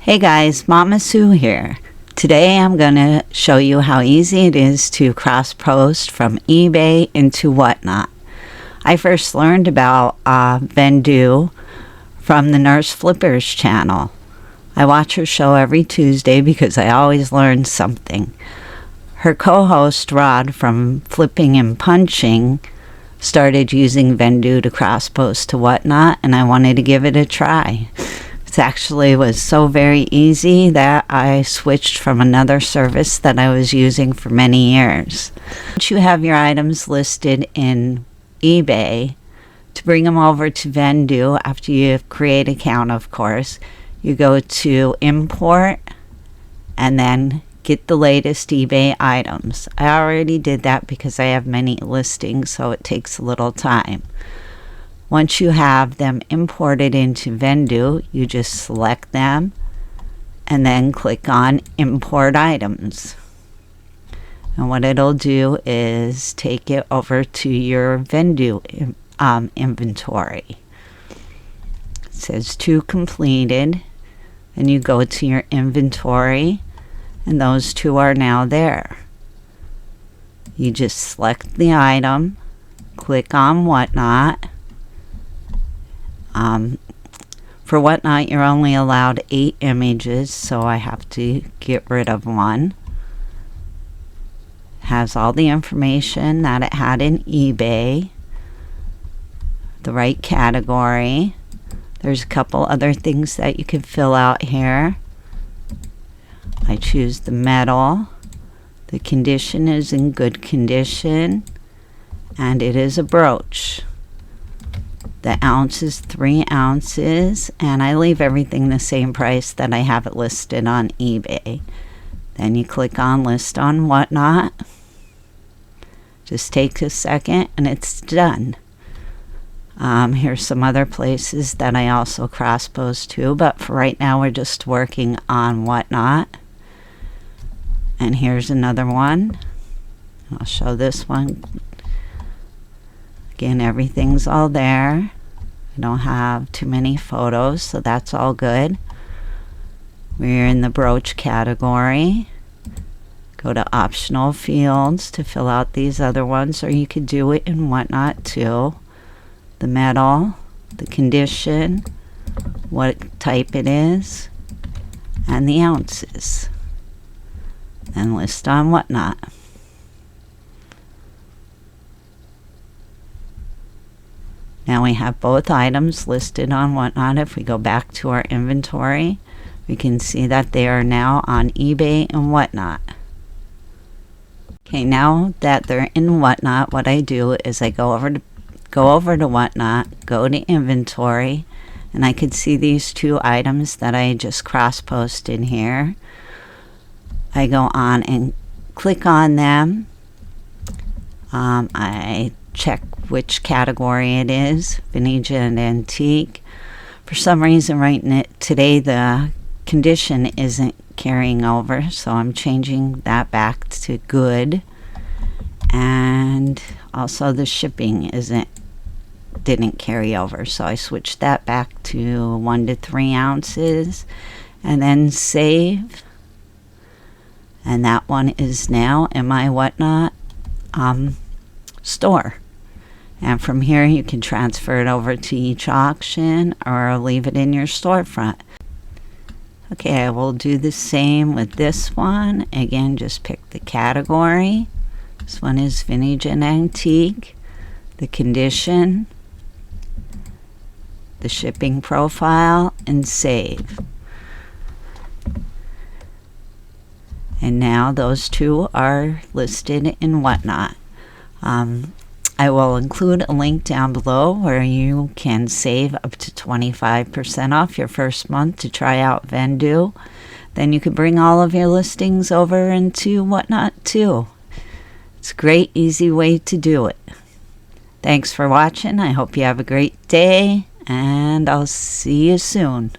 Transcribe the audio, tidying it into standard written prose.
Hey guys, Mama Sue here. Today I'm going to show you how easy it is to cross-post from eBay into Whatnot. I first learned about Vendoo from the Nurse Flippers channel. I watch her show every Tuesday because I always learn something. Her co-host Rod from Flipping and Punching started using Vendoo to cross-post to Whatnot, and I wanted to give it a try. It actually was so very easy that I switched from another service that I was using for many years. Once you have your items listed in eBay, to bring them over to Vendoo, after you create an account, of course, you go to Import and then get the latest eBay items. I already did that because I have many listings, so it takes a little time. Once you have them imported into Vendoo, you just select them and then click on Import Items. And what it'll do is take it over to your Vendoo inventory. It says to completed, and you go to your inventory, and those two are now there. You just select the item, click on Whatnot. For Whatnot, you're only allowed 8 images, so I have to get rid of one. Has all the information that it had in eBay, the right category. There's a couple other things that you can fill out here. I choose the metal. The condition is in good condition, and it is a brooch. The ounce is 3 ounces, and I leave everything the same price that I have it listed on eBay. Then you click on List on Whatnot. Just takes a second, and it's done. Here's some other places that I also cross-post to, but for right now we're just working on Whatnot. And here's another one. I'll show this one. Again, everything's all there. I don't have too many photos, so that's all good. We're in the brooch category. Go to optional fields to fill out these other ones, or you could do it in Whatnot too. The metal, the condition, what type it is, and the ounces. And list on Whatnot. Now we have both items listed on Whatnot. If we go back to our inventory, we can see that they are now on eBay and Whatnot. Okay, now that they're in Whatnot, what I do is I go over to Whatnot, go to inventory, and I could see these 2 items that I just cross-posted here. I go on and click on them. I check which category it is, vintage and antique. For some reason today the condition isn't carrying over, so I'm changing that back to good. And also the shipping didn't carry over, so I switched that back to 1 to 3 ounces, and then save. And that one is now in my Whatnot store. And from here you can transfer it over to each auction or leave it in your storefront. Okay, I will do the same with this one. Again, just pick the category. This one is vintage and antique. The condition, the shipping profile, and save. And now those 2 are listed in Whatnot. I will include a link down below where you can save up to 25% off your first month to try out Vendoo. Then you can bring all of your listings over into Whatnot too. It's a great, easy way to do it. Thanks for watching. I hope you have a great day, and I'll see you soon.